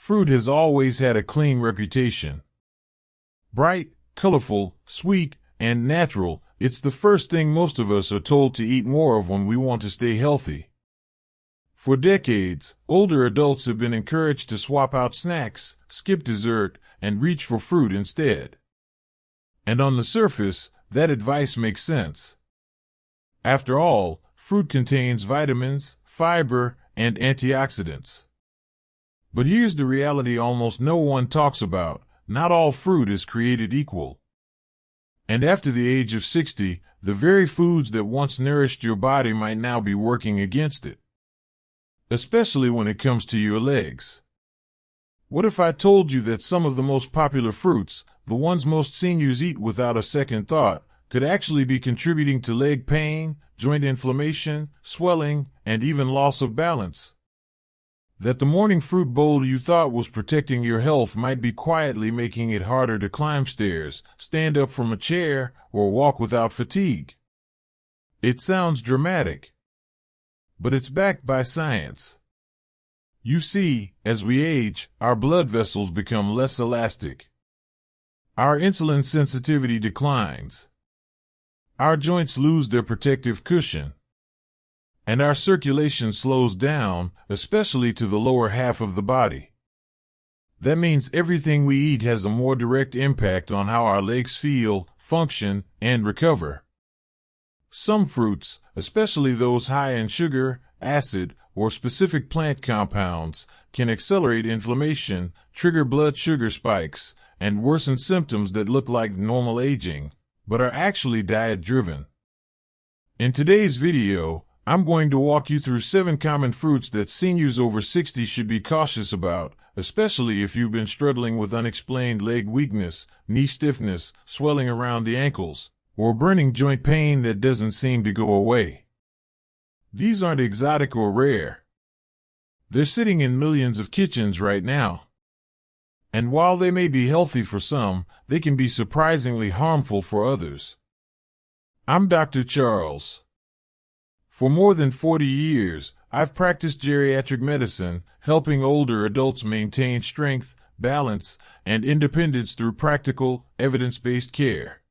Fruit has always had a clean reputation. Bright, colorful, sweet, and natural, it's the first thing most of us are told to eat more of when we want to stay healthy. For decades, older adults have been encouraged to swap out snacks, skip dessert, and reach for fruit instead. And on the surface, that advice makes sense. After all, fruit contains vitamins, fiber, and antioxidants. But here's the reality almost no one talks about: not all fruit is created equal. And after the age of 60, the very foods that once nourished your body might now be working against it. Especially when it comes to your legs. What if I told you that some of the most popular fruits, the ones most seniors eat without a second thought, could actually be contributing to leg pain, joint inflammation, swelling, and even loss of balance? That the morning fruit bowl you thought was protecting your health might be quietly making it harder to climb stairs, stand up from a chair, or walk without fatigue. It sounds dramatic, but it's backed by science. You see, as we age, our blood vessels become less elastic. Our insulin sensitivity declines. Our joints lose their protective cushion. And our circulation slows down, especially to the lower half of the body. That means everything we eat has a more direct impact on how our legs feel, function, and recover. Some fruits, especially those high in sugar, acid, or specific plant compounds, can accelerate inflammation, trigger blood sugar spikes, and worsen symptoms that look like normal aging, but are actually diet-driven. In today's video, I'm going to walk you through 7 common fruits that seniors over 60 should be cautious about, especially if you've been struggling with unexplained leg weakness, knee stiffness, swelling around the ankles, or burning joint pain that doesn't seem to go away. These aren't exotic or rare. They're sitting in millions of kitchens right now. And while they may be healthy for some, they can be surprisingly harmful for others. I'm Dr. Charles. For more than 40 years, I've practiced geriatric medicine, helping older adults maintain strength, balance, and independence through practical, evidence-based care.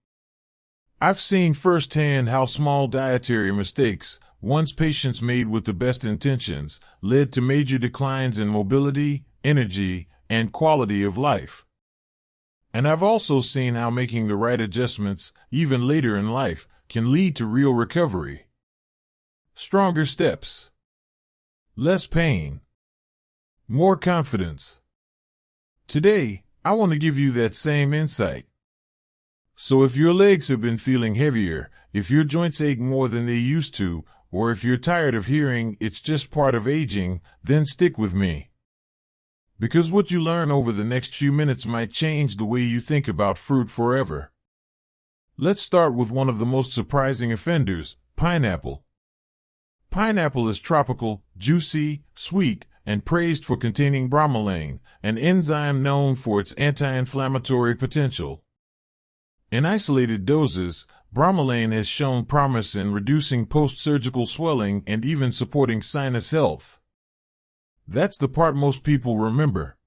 I've seen firsthand how small dietary mistakes, once patients made with the best intentions, led to major declines in mobility, energy, and quality of life. And I've also seen how making the right adjustments, even later in life, can lead to real recovery. Stronger steps. Less pain. More confidence. Today, I want to give you that same insight. So if your legs have been feeling heavier, if your joints ache more than they used to, or if you're tired of hearing it's just part of aging, then stick with me. Because what you learn over the next few minutes might change the way you think about fruit forever. Let's start with one of the most surprising offenders, pineapple. Pineapple is tropical, juicy, sweet, and praised for containing bromelain, an enzyme known for its anti-inflammatory potential. In isolated doses, bromelain has shown promise in reducing post-surgical swelling and even supporting sinus health. That's the part most people remember.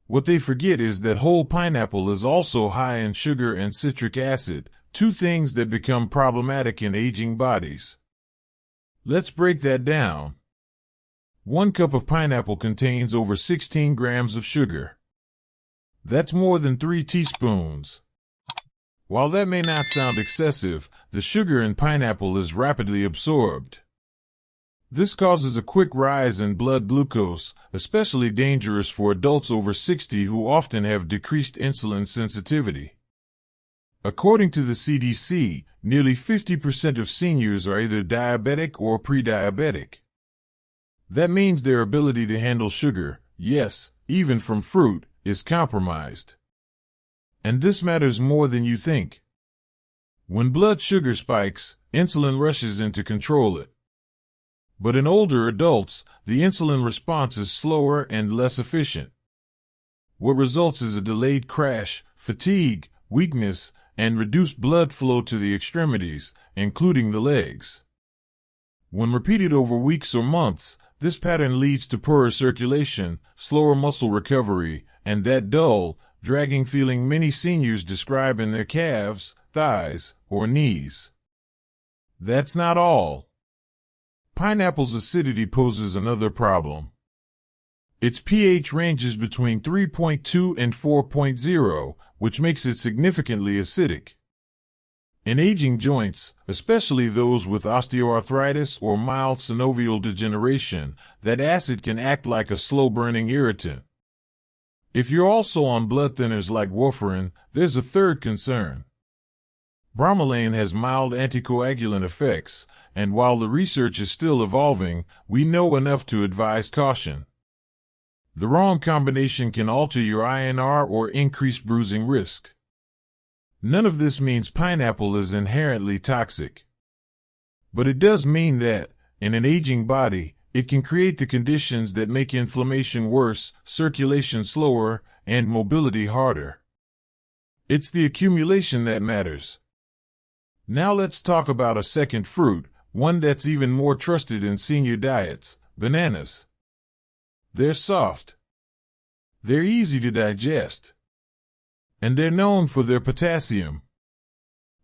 What they forget is that whole pineapple is also high in sugar and citric acid, 2 things that become problematic in aging bodies. Let's break that down. 1 cup of pineapple contains over 16 grams of sugar. That's more than 3 teaspoons. While that may not sound excessive, the sugar in pineapple is rapidly absorbed. This causes a quick rise in blood glucose, especially dangerous for adults over 60 who often have decreased insulin sensitivity. According to the CDC, nearly 50% of seniors are either diabetic or pre-diabetic. That means their ability to handle sugar, yes, even from fruit, is compromised. And this matters more than you think. When blood sugar spikes, insulin rushes in to control it. But in older adults, the insulin response is slower and less efficient. What results is a delayed crash, fatigue, weakness, and reduced blood flow to the extremities, including the legs. When repeated over weeks or months, This pattern leads to poorer circulation, slower muscle recovery, and that dull, dragging feeling many seniors describe in their calves, thighs, or knees. That's not all. Pineapple's acidity poses another problem. Its pH ranges between 3.2 and 4.0, which makes it significantly acidic. In aging joints, especially those with osteoarthritis or mild synovial degeneration, that acid can act like a slow-burning irritant. If you're also on blood thinners like warfarin, there's a third concern. Bromelain has mild anticoagulant effects, and while the research is still evolving, we know enough to advise caution. The wrong combination can alter your INR or increase bruising risk. None of this means pineapple is inherently toxic. But it does mean that, in an aging body, it can create the conditions that make inflammation worse, circulation slower, and mobility harder. It's the accumulation that matters. Now let's talk about a second fruit, one that's even more trusted in senior diets, bananas. They're soft. They're easy to digest. And they're known for their potassium.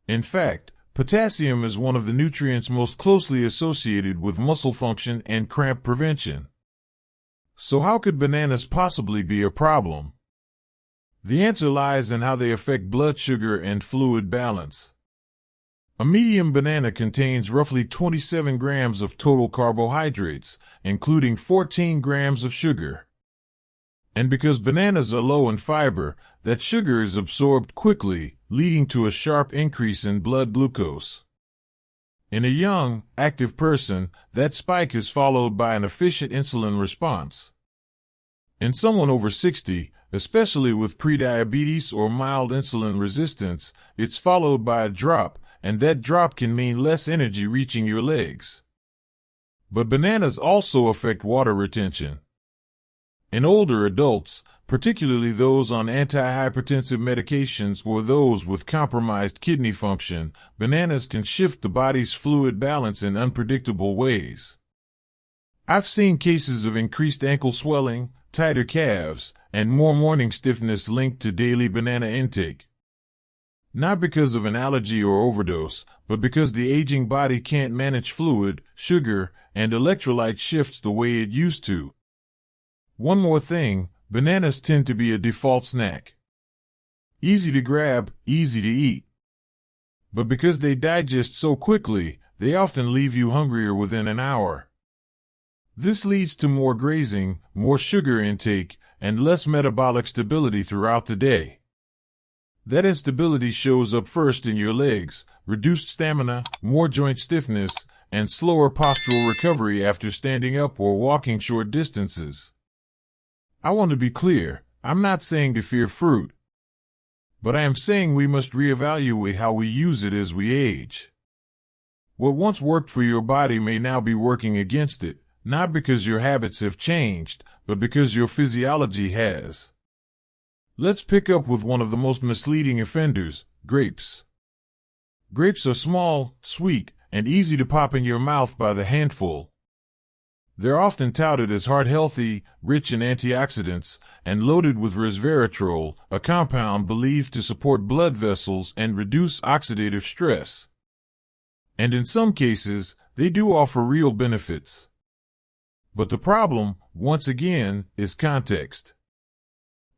In fact, potassium is one of the nutrients most closely associated with muscle function and cramp prevention. So how could bananas possibly be a problem? The answer lies in how they affect blood sugar and fluid balance. A medium banana contains roughly 27 grams of total carbohydrates, including 14 grams of sugar. And because bananas are low in fiber, that sugar is absorbed quickly, leading to a sharp increase in blood glucose. In a young, active person, that spike is followed by an efficient insulin response. In someone over 60, especially with prediabetes or mild insulin resistance, it's followed by a drop, and that drop can mean less energy reaching your legs. But bananas also affect water retention. In older adults, particularly those on antihypertensive medications or those with compromised kidney function, bananas can shift the body's fluid balance in unpredictable ways. I've seen cases of increased ankle swelling, tighter calves, and more morning stiffness linked to daily banana intake. Not because of an allergy or overdose, but because the aging body can't manage fluid, sugar, and electrolyte shifts the way it used to. One more thing, bananas tend to be a default snack. Easy to grab, easy to eat. But because they digest so quickly, they often leave you hungrier within an hour. This leads to more grazing, more sugar intake, and less metabolic stability throughout the day. That instability shows up first in your legs, reduced stamina, more joint stiffness, and slower postural recovery after standing up or walking short distances. I want to be clear, I'm not saying to fear fruit, but I am saying we must reevaluate how we use it as we age. What once worked for your body may now be working against it, not because your habits have changed, but because your physiology has. Let's pick up with one of the most misleading offenders, grapes. Grapes are small, sweet, and easy to pop in your mouth by the handful. They're often touted as heart-healthy, rich in antioxidants, and loaded with resveratrol, a compound believed to support blood vessels and reduce oxidative stress. And in some cases, they do offer real benefits. But the problem, once again, is context.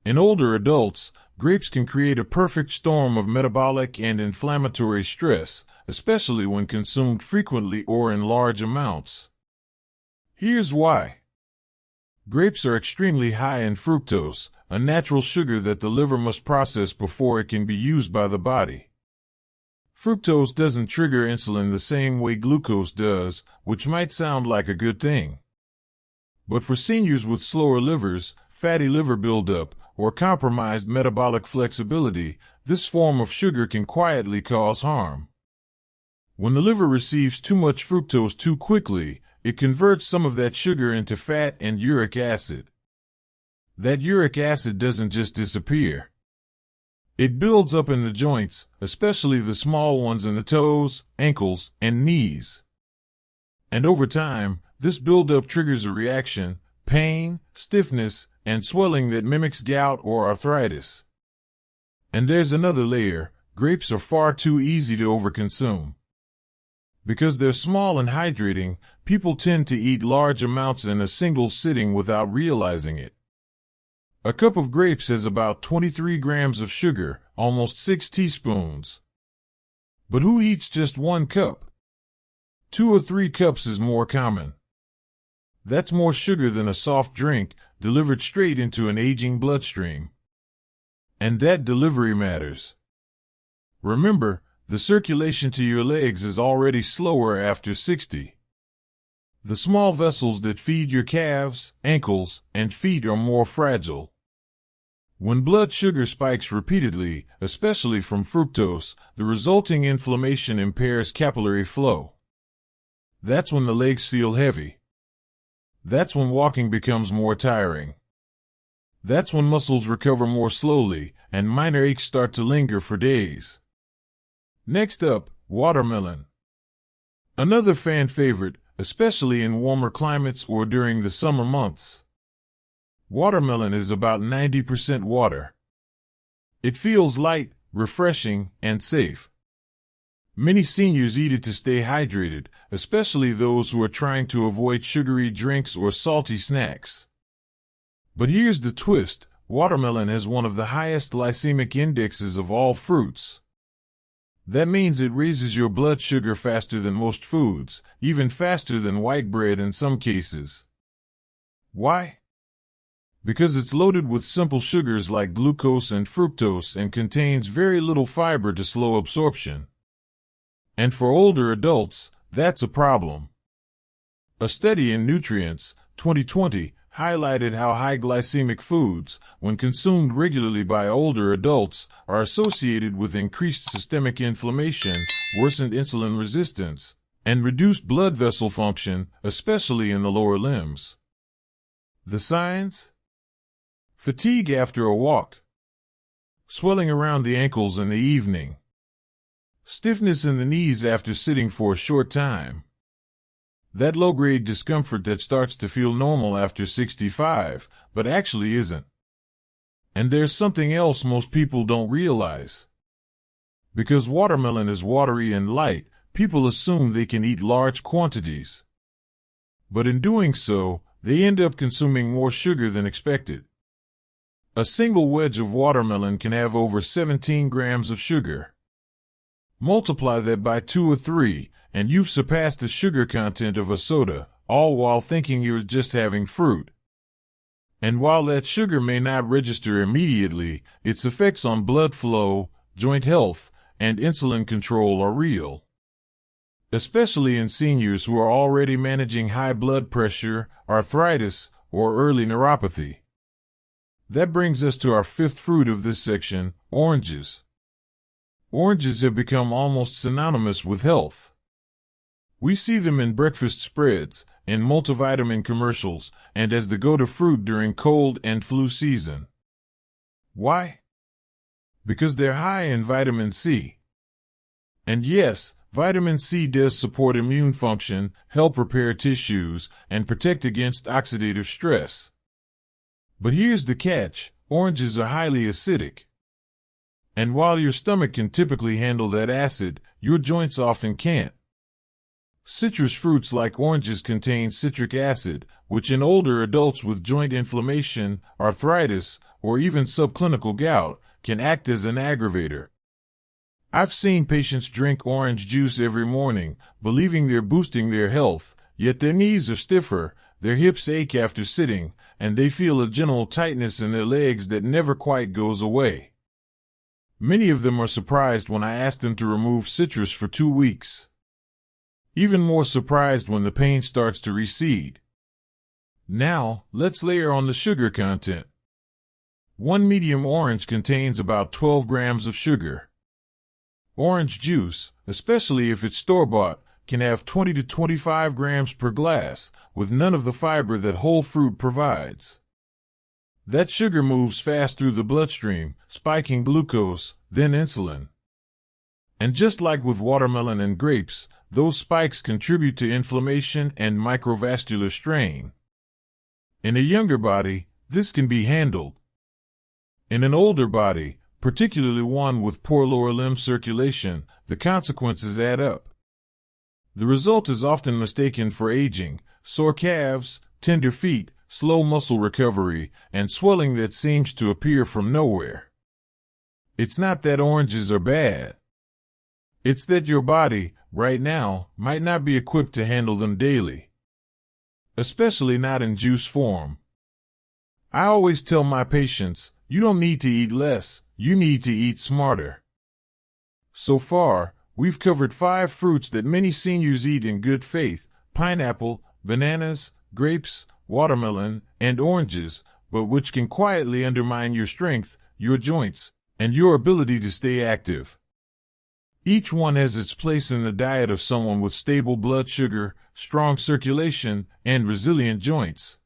In older adults, grapes can create a perfect storm of metabolic and inflammatory stress, especially when consumed frequently or in large amounts. Here's why. Grapes are extremely high in fructose, a natural sugar that the liver must process before it can be used by the body. Fructose doesn't trigger insulin the same way glucose does, which might sound like a good thing. But for seniors with slower livers, fatty liver buildup, or compromised metabolic flexibility, this form of sugar can quietly cause harm. When the liver receives too much fructose too quickly, it converts some of that sugar into fat and uric acid. That uric acid doesn't just disappear. It builds up in the joints, especially the small ones in the toes, ankles, and knees. And over time, This buildup triggers a reaction, pain, stiffness, and swelling that mimics gout or arthritis. And there's another layer. Grapes are far too easy to overconsume. Because they're small and hydrating, people tend to eat large amounts in a single sitting without realizing it. A cup of grapes has about 23 grams of sugar, almost 6 teaspoons. But who eats just 1 cup? 2 or 3 cups is more common. That's more sugar than a soft drink, delivered straight into an aging bloodstream. And that delivery matters. Remember, the circulation to your legs is already slower after 60. The small vessels that feed your calves, ankles, and feet are more fragile. When blood sugar spikes repeatedly, especially from fructose, the resulting inflammation impairs capillary flow. That's when the legs feel heavy. That's when walking becomes more tiring. That's when muscles recover more slowly, and minor aches start to linger for days. Next up, watermelon. Another fan favorite, especially in warmer climates or during the summer months. Watermelon is about 90% water. It feels light, refreshing, and safe. Many seniors eat it to stay hydrated, especially those who are trying to avoid sugary drinks or salty snacks. But here's the twist: watermelon has one of the highest glycemic indexes of all fruits. That means it raises your blood sugar faster than most foods, even faster than white bread in some cases. Why? Because it's loaded with simple sugars like glucose and fructose and contains very little fiber to slow absorption. And for older adults, that's a problem. A study in Nutrients, 2020, highlighted how high glycemic foods, when consumed regularly by older adults, are associated with increased systemic inflammation, worsened insulin resistance, and reduced blood vessel function, especially in the lower limbs. The signs? Fatigue after a walk. Swelling around the ankles in the evening. Stiffness in the knees after sitting for a short time. That low-grade discomfort that starts to feel normal after 65, but actually isn't. And there's something else most people don't realize. Because watermelon is watery and light, people assume they can eat large quantities. But in doing so, they end up consuming more sugar than expected. A single wedge of watermelon can have over 17 grams of sugar. Multiply that by 2 or 3, and you've surpassed the sugar content of a soda, all while thinking you're just having fruit. And while that sugar may not register immediately, its effects on blood flow, joint health, and insulin control are real. Especially in seniors who are already managing high blood pressure, arthritis, or early neuropathy. That brings us to our fifth fruit of this section, oranges. Oranges have become almost synonymous with health. We see them in breakfast spreads, in multivitamin commercials, and as the go-to fruit during cold and flu season. Why? Because they're high in vitamin C. And yes, vitamin C does support immune function, help repair tissues, and protect against oxidative stress. But here's the catch: oranges are highly acidic. And while your stomach can typically handle that acid, your joints often can't. Citrus fruits like oranges contain citric acid, which in older adults with joint inflammation, arthritis, or even subclinical gout, can act as an aggravator. I've seen patients drink orange juice every morning, believing they're boosting their health, yet their knees are stiffer, their hips ache after sitting, and they feel a general tightness in their legs that never quite goes away. Many of them are surprised when I ask them to remove citrus for 2 weeks. Even more surprised when the pain starts to recede. Now, let's layer on the sugar content. One medium orange contains about 12 grams of sugar. Orange juice, especially if it's store-bought, can have 20 to 25 grams per glass, with none of the fiber that whole fruit provides. That sugar moves fast through the bloodstream, spiking glucose, then insulin. And just like with watermelon and grapes, those spikes contribute to inflammation and microvascular strain. In a younger body, this can be handled. In an older body, particularly one with poor lower limb circulation, the consequences add up. The result is often mistaken for aging: sore calves, tender feet, slow muscle recovery, and swelling that seems to appear from nowhere. It's not that oranges are bad. It's that your body, right now, might not be equipped to handle them daily. Especially not in juice form. I always tell my patients, you don't need to eat less, you need to eat smarter. So far, we've covered 5 fruits that many seniors eat in good faith: pineapple, bananas, grapes, watermelon, and oranges, but which can quietly undermine your strength, your joints, and your ability to stay active. Each one has its place in the diet of someone with stable blood sugar, strong circulation, and resilient joints.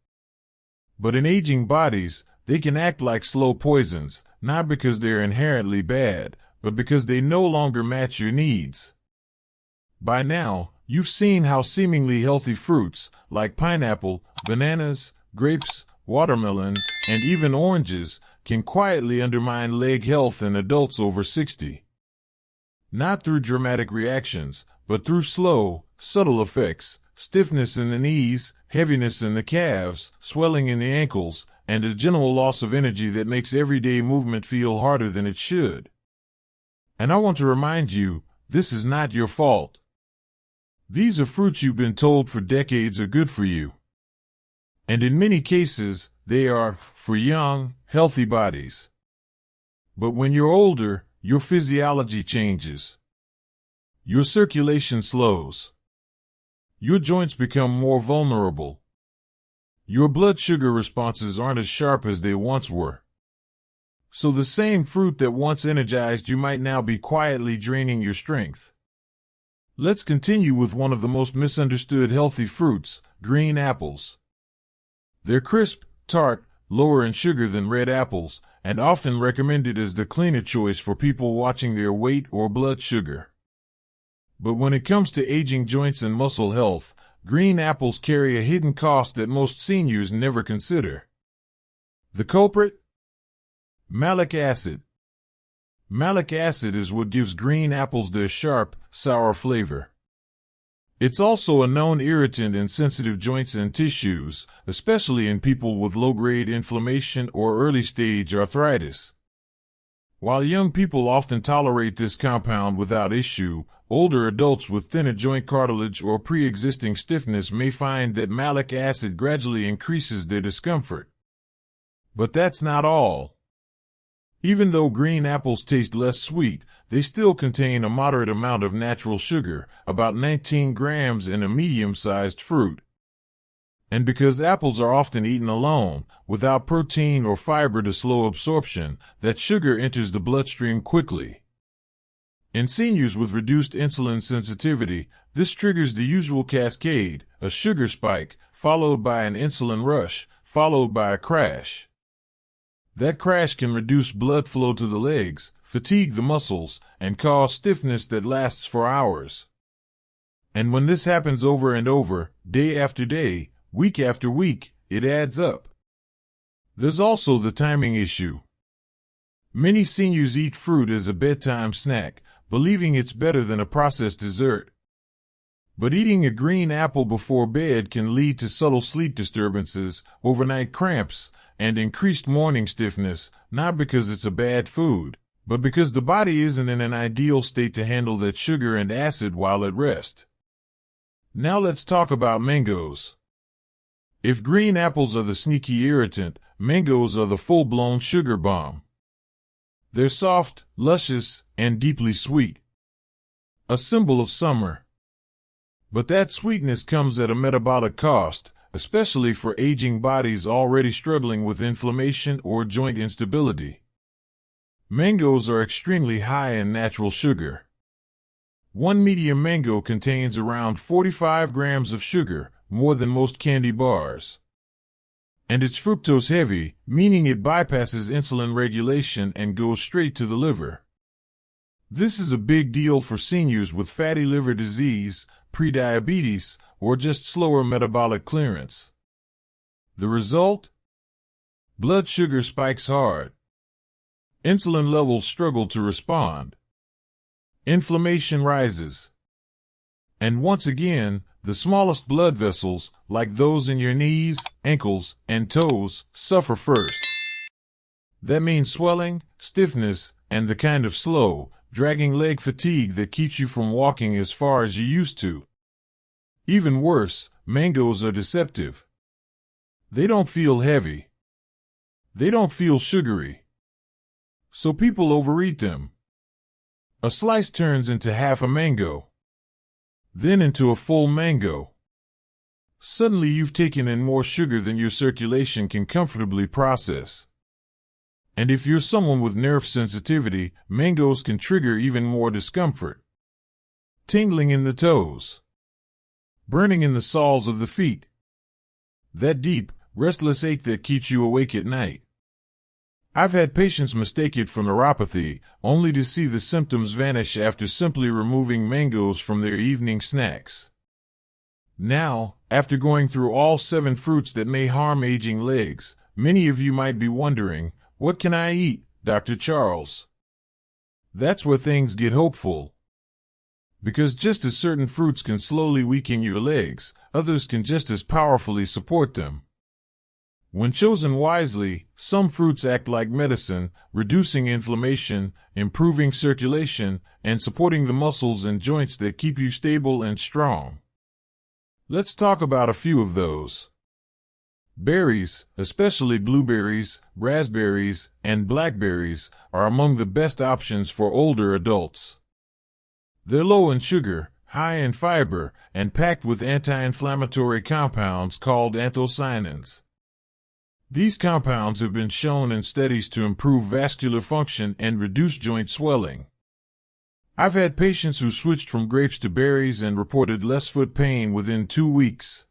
But in aging bodies, they can act like slow poisons, not because they're inherently bad, but because they no longer match your needs. By now, you've seen how seemingly healthy fruits, like pineapple, bananas, grapes, watermelon, and even oranges, can quietly undermine leg health in adults over 60. Not through dramatic reactions, but through slow, subtle effects: stiffness in the knees, heaviness in the calves, swelling in the ankles, and a general loss of energy that makes everyday movement feel harder than it should. And I want to remind you, this is not your fault. These are fruits you've been told for decades are good for you. And in many cases, they are for young, healthy bodies. But when you're older, your physiology changes. Your circulation slows. Your joints become more vulnerable. Your blood sugar responses aren't as sharp as they once were. So the same fruit that once energized you might now be quietly draining your strength. Let's continue with one of the most misunderstood healthy fruits: green apples. They're crisp, tart, lower in sugar than red apples, and often recommended as the cleaner choice for people watching their weight or blood sugar. But when it comes to aging joints and muscle health, green apples carry a hidden cost that most seniors never consider. The culprit? Malic acid. Malic acid is what gives green apples their sharp, sour flavor. It's also a known irritant in sensitive joints and tissues, especially in people with low-grade inflammation or early-stage arthritis. While young people often tolerate this compound without issue, older adults with thinner joint cartilage or pre-existing stiffness may find that malic acid gradually increases their discomfort. But that's not all. Even though green apples taste less sweet, they still contain a moderate amount of natural sugar, about 19 grams in a medium-sized fruit. And because apples are often eaten alone, without protein or fiber to slow absorption, that sugar enters the bloodstream quickly. In seniors with reduced insulin sensitivity, this triggers the usual cascade: a sugar spike, followed by an insulin rush, followed by a crash. That crash can reduce blood flow to the legs, fatigue the muscles, and cause stiffness that lasts for hours. And when this happens over and over, day after day, week after week, it adds up. There's also the timing issue. Many seniors eat fruit as a bedtime snack, believing it's better than a processed dessert. But eating a green apple before bed can lead to subtle sleep disturbances, overnight cramps, and increased morning stiffness, not because it's a bad food, but because the body isn't in an ideal state to handle that sugar and acid while at rest. Now let's talk about mangoes. If green apples are the sneaky irritant, mangoes are the full-blown sugar bomb. They're soft, luscious, and deeply sweet. A symbol of summer. But that sweetness comes at a metabolic cost, especially for aging bodies already struggling with inflammation or joint instability. Mangoes are extremely high in natural sugar. One medium mango contains around 45 grams of sugar, more than most candy bars. And it's fructose heavy, meaning it bypasses insulin regulation and goes straight to the liver. This is a big deal for seniors with fatty liver disease, prediabetes, or just slower metabolic clearance. The result? Blood sugar spikes hard. Insulin levels struggle to respond. Inflammation rises. And once again, the smallest blood vessels, like those in your knees, ankles, and toes, suffer first. That means swelling, stiffness, and the kind of slow, dragging leg fatigue that keeps you from walking as far as you used to. Even worse, mangoes are deceptive. They don't feel heavy. They don't feel sugary. So people overeat them. A slice turns into half a mango, then into a full mango. Suddenly you've taken in more sugar than your circulation can comfortably process. And if you're someone with nerve sensitivity, mangoes can trigger even more discomfort. Tingling in the toes. Burning in the soles of the feet. That deep, restless ache that keeps you awake at night. I've had patients mistake it for neuropathy, only to see the symptoms vanish after simply removing mangoes from their evening snacks. Now, after going through all 7 fruits that may harm aging legs, many of you might be wondering, what can I eat, Dr. Charles? That's where things get hopeful. Because just as certain fruits can slowly weaken your legs, others can just as powerfully support them. When chosen wisely, some fruits act like medicine, reducing inflammation, improving circulation, and supporting the muscles and joints that keep you stable and strong. Let's talk about a few of those. Berries, especially blueberries, raspberries, and blackberries, are among the best options for older adults. They're low in sugar, high in fiber, and packed with anti-inflammatory compounds called anthocyanins. These compounds have been shown in studies to improve vascular function and reduce joint swelling. I've had patients who switched from grapes to berries and reported less foot pain within 2 weeks.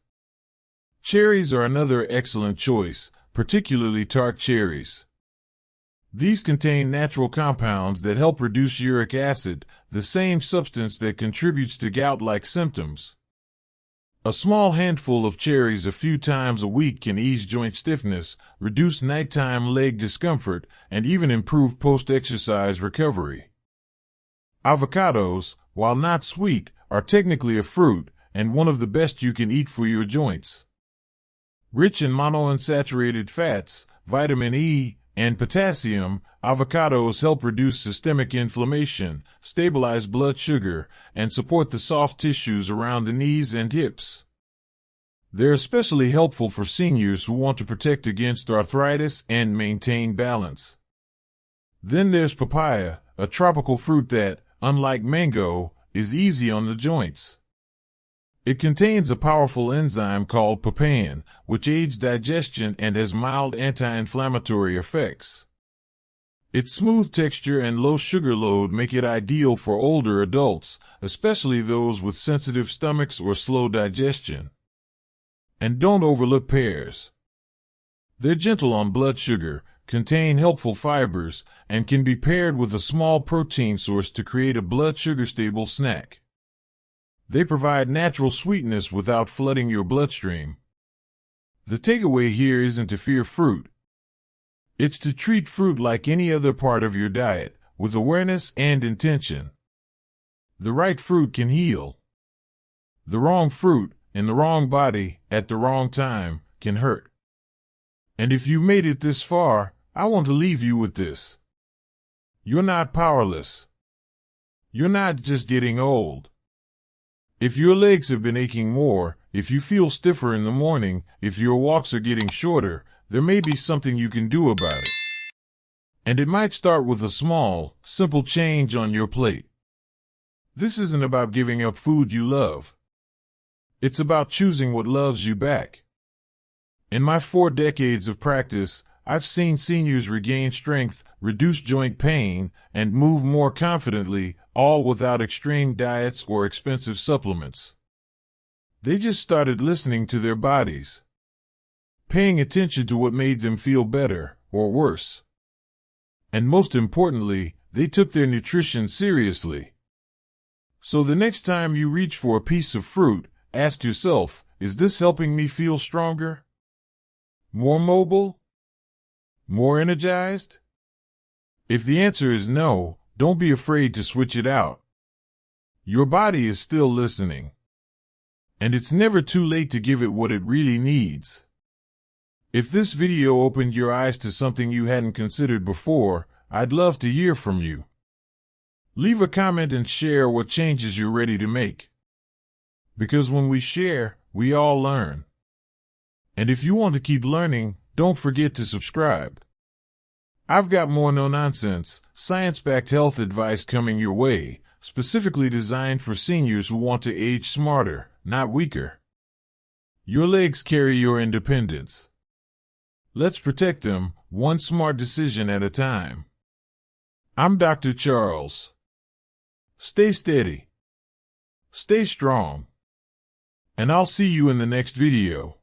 Cherries are another excellent choice, particularly tart cherries. These contain natural compounds that help reduce uric acid, the same substance that contributes to gout-like symptoms. A small handful of cherries a few times a week can ease joint stiffness, reduce nighttime leg discomfort, and even improve post-exercise recovery. Avocados, while not sweet, are technically a fruit, and one of the best you can eat for your joints. Rich in monounsaturated fats, vitamin E, and potassium, avocados help reduce systemic inflammation, stabilize blood sugar, and support the soft tissues around the knees and hips. They're especially helpful for seniors who want to protect against arthritis and maintain balance. Then there's papaya, a tropical fruit that, unlike mango, is easy on the joints. It contains a powerful enzyme called papain, which aids digestion and has mild anti-inflammatory effects. Its smooth texture and low sugar load make it ideal for older adults, especially those with sensitive stomachs or slow digestion. And don't overlook pears. They're gentle on blood sugar, contain helpful fibers, and can be paired with a small protein source to create a blood sugar-stable snack. They provide natural sweetness without flooding your bloodstream. The takeaway here isn't to fear fruit. It's to treat fruit like any other part of your diet, with awareness and intention. The right fruit can heal. The wrong fruit, in the wrong body, at the wrong time, can hurt. And if you made it this far, I want to leave you with this. You're not powerless. You're not just getting old. If your legs have been aching more, if you feel stiffer in the morning, if your walks are getting shorter, there may be something you can do about it. And it might start with a small, simple change on your plate. This isn't about giving up food you love. It's about choosing what loves you back. In my 4 decades of practice, I've seen seniors regain strength, reduce joint pain, and move more confidently, all without extreme diets or expensive supplements. They just started listening to their bodies, paying attention to what made them feel better, or worse. And most importantly, they took their nutrition seriously. So the next time you reach for a piece of fruit, ask yourself, is this helping me feel stronger? More mobile? More energized? If the answer is no, don't be afraid to switch it out. Your body is still listening. And it's never too late to give it what it really needs. If this video opened your eyes to something you hadn't considered before, I'd love to hear from you. Leave a comment and share what changes you're ready to make. Because when we share, we all learn. And if you want to keep learning, don't forget to subscribe. I've got more no-nonsense, science-backed health advice coming your way, specifically designed for seniors who want to age smarter, not weaker. Your legs carry your independence. Let's protect them, one smart decision at a time. I'm Dr. Charles. Stay steady. Stay strong. And I'll see you in the next video.